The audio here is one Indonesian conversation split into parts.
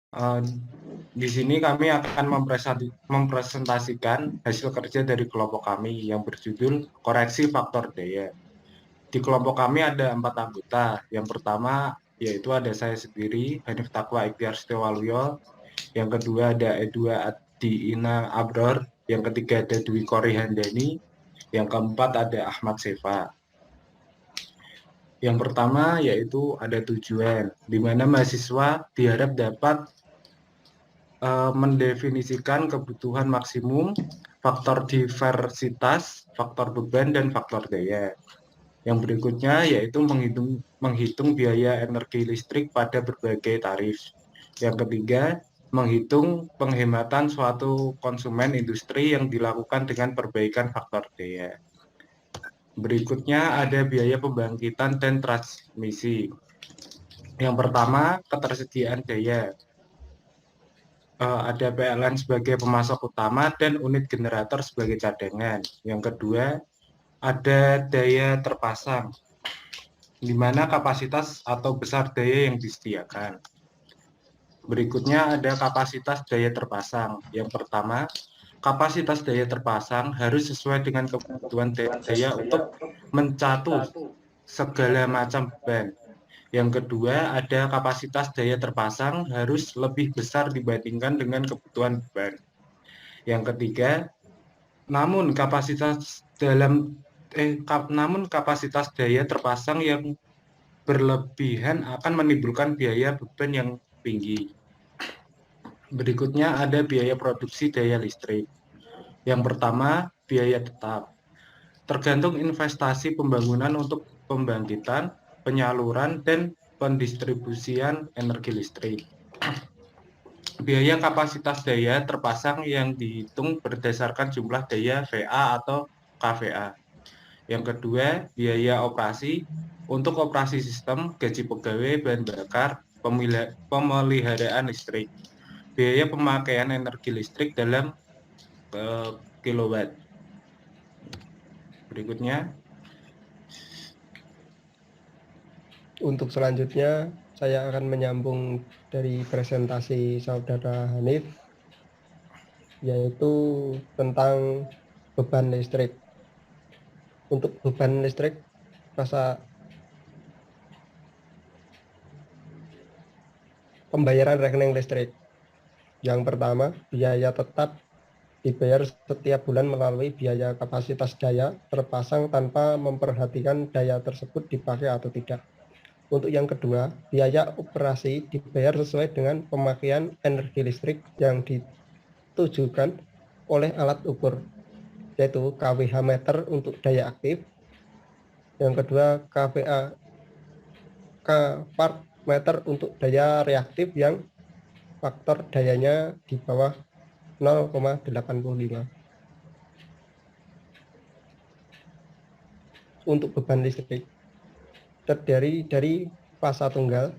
Eh, di sini kami akan mempresentasikan hasil kerja dari kelompok kami yang berjudul Koreksi Faktor Daya. Di kelompok kami ada 4 anggota. Yang pertama yaitu ada saya sendiri, Hanif Takwa Ikhtiar Setiawaluyo. Yang kedua ada Edua Adi Ina Abror. Yang ketiga ada Dwi Kori Handani. Yang keempat ada Ahmad Sefa. Yang pertama yaitu ada tujuan, di mana mahasiswa diharap dapat mendefinisikan kebutuhan maksimum, faktor diversitas, faktor beban, dan faktor daya. Yang berikutnya yaitu menghitung biaya energi listrik pada berbagai tarif. Yang ketiga, menghitung penghematan suatu konsumen industri yang dilakukan dengan perbaikan faktor daya. Berikutnya ada biaya pembangkitan dan transmisi. Yang pertama, ketersediaan daya. Ada PLN sebagai pemasok utama dan unit generator sebagai cadangan. Yang kedua, ada daya terpasang, di mana kapasitas atau besar daya yang disediakan. Berikutnya ada kapasitas daya terpasang. Yang pertama, kapasitas daya terpasang harus sesuai dengan kebutuhan daya untuk mencatu segala macam beban. Yang kedua, ada kapasitas daya terpasang harus lebih besar dibandingkan dengan kebutuhan beban. Yang ketiga, namun kapasitas namun kapasitas daya terpasang yang berlebihan akan menimbulkan biaya beban yang tinggi. Berikutnya ada biaya produksi daya listrik. Yang pertama, biaya tetap. Tergantung investasi pembangunan untuk pembangkitan, penyaluran, dan pendistribusian energi listrik. Biaya kapasitas daya terpasang yang dihitung berdasarkan jumlah daya VA atau KVA. Yang kedua, biaya operasi untuk operasi sistem, gaji pegawai, bahan bakar, pemeliharaan listrik. Biaya pemakaian energi listrik dalam kilowatt. Berikutnya, Untuk selanjutnya, saya akan menyambung dari presentasi Saudara Hanif, yaitu tentang beban listrik. Untuk beban listrik, rasa pembayaran rekening listrik. Yang pertama, biaya tetap dibayar setiap bulan melalui biaya kapasitas daya terpasang tanpa memperhatikan daya tersebut dipakai atau tidak. Untuk yang kedua, biaya operasi dibayar sesuai dengan pemakaian energi listrik yang ditujukan oleh alat ukur, yaitu kWh meter untuk daya aktif. Yang kedua, kVA kVAR meter untuk daya reaktif yang faktor dayanya di bawah 0,85. Untuk beban listrik terdiri dari fasa tunggal,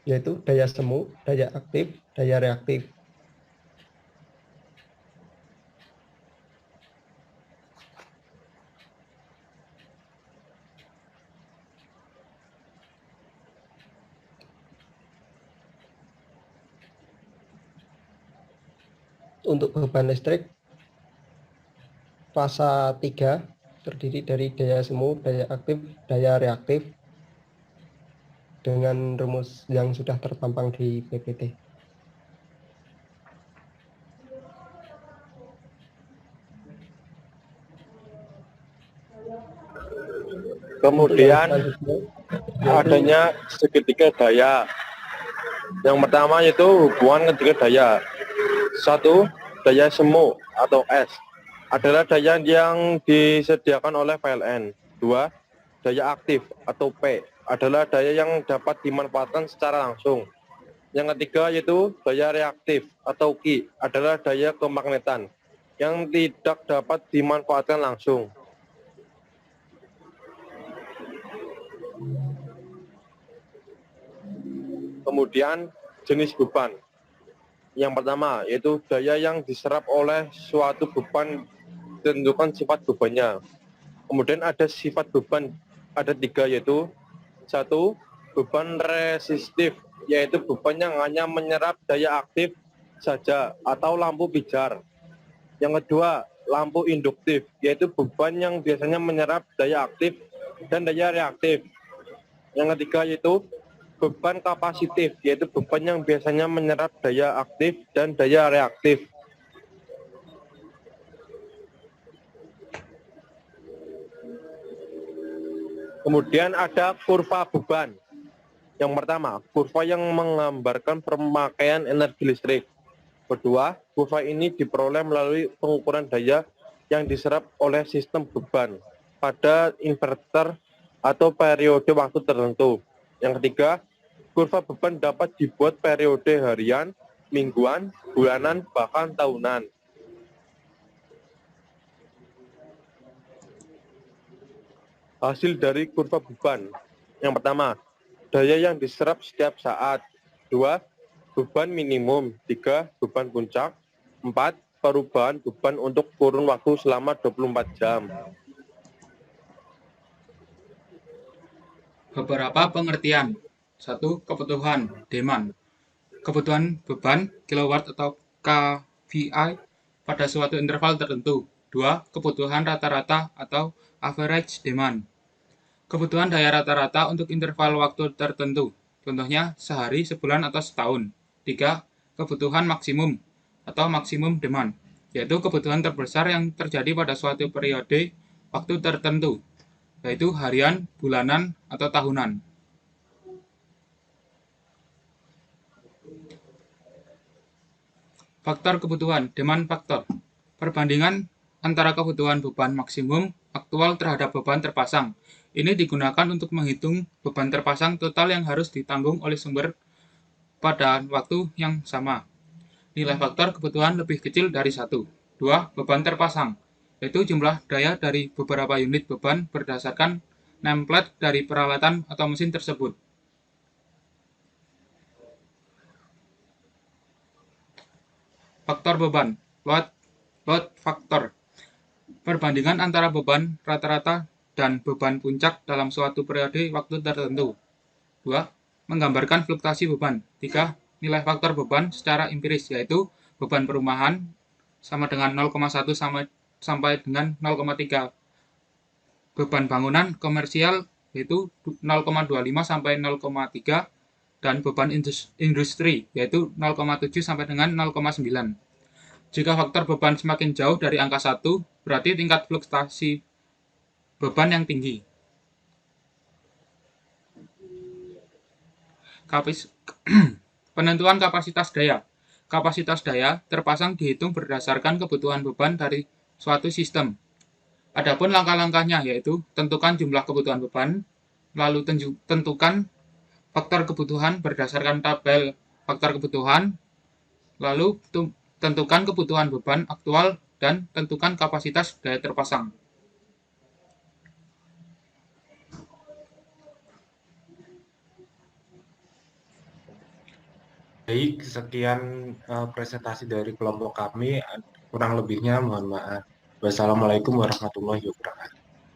yaitu daya semu, daya aktif, daya reaktif. Untuk beban listrik, fasa 3 terdiri dari daya semu, daya aktif, daya reaktif dengan rumus yang sudah terpampang di PPT. Kemudian adanya segitiga daya. Yang pertama yaitu hubungan ketiga daya. Satu, daya semu atau S adalah daya yang disediakan oleh PLN. Dua, daya aktif atau P adalah daya yang dapat dimanfaatkan secara langsung. Yang ketiga yaitu daya reaktif atau Q adalah daya kemagnetan yang tidak dapat dimanfaatkan langsung. Kemudian jenis beban. Yang pertama yaitu daya yang diserap oleh suatu beban ditentukan sifat bebannya. Kemudian ada sifat beban, ada 3 yaitu 1. beban resistif, yaitu beban yang hanya menyerap daya aktif saja atau lampu pijar. Yang kedua, lampu induktif, yaitu beban yang biasanya menyerap daya aktif dan daya reaktif. Yang ketiga yaitu beban kapasitif, yaitu beban yang biasanya menyerap daya aktif dan daya reaktif. Kemudian ada kurva beban. Yang pertama, kurva yang menggambarkan pemakaian energi listrik. Kedua, kurva ini diperoleh melalui pengukuran daya yang diserap oleh sistem beban pada inverter atau periode waktu tertentu. Yang ketiga, kurva beban dapat dibuat periode harian, mingguan, bulanan, bahkan tahunan. Hasil dari kurva beban. Yang pertama, daya yang diserap setiap saat. 2, beban minimum. 3, beban puncak. 4, perubahan beban untuk kurun waktu selama 24 jam. Beberapa pengertian. 1. Kebutuhan, demand. Kebutuhan beban, kilowatt atau kVi pada suatu interval tertentu. 2. Kebutuhan rata-rata atau average demand. Kebutuhan daya rata-rata untuk interval waktu tertentu. Contohnya sehari, sebulan, atau setahun. 3. Kebutuhan maksimum atau maksimum demand, yaitu kebutuhan terbesar yang terjadi pada suatu periode waktu tertentu, yaitu harian, bulanan, atau tahunan. Faktor kebutuhan, demand factor. Perbandingan antara kebutuhan beban maksimum aktual terhadap beban terpasang. Ini digunakan untuk menghitung beban terpasang total yang harus ditanggung oleh sumber pada waktu yang sama. Nilai faktor kebutuhan lebih kecil dari 1. 2. Beban terpasang, yaitu jumlah daya dari beberapa unit beban berdasarkan nameplate dari peralatan atau mesin tersebut. Faktor beban, load factor. Perbandingan antara beban rata-rata dan beban puncak dalam suatu periode waktu tertentu. 2. Menggambarkan fluktuasi beban. 3. Nilai faktor beban secara empiris, yaitu beban perumahan sama dengan 0,1 sampai dengan 0,3. Beban bangunan komersial yaitu 0,25 sampai 0,3 dan beban industri yaitu 0,7 sampai dengan 0,9. Jika faktor beban semakin jauh dari angka 1, berarti tingkat fluktuasi beban yang tinggi. Penentuan kapasitas daya. Kapasitas daya terpasang dihitung berdasarkan kebutuhan beban dari suatu sistem. Adapun langkah-langkahnya yaitu tentukan jumlah kebutuhan beban, lalu tentukan faktor kebutuhan berdasarkan tabel faktor kebutuhan, lalu tentukan kebutuhan beban aktual dan tentukan kapasitas daya terpasang. Baik, sekian presentasi dari kelompok kami. Kurang lebihnya mohon maaf. Wassalamualaikum warahmatullahi wabarakatuh.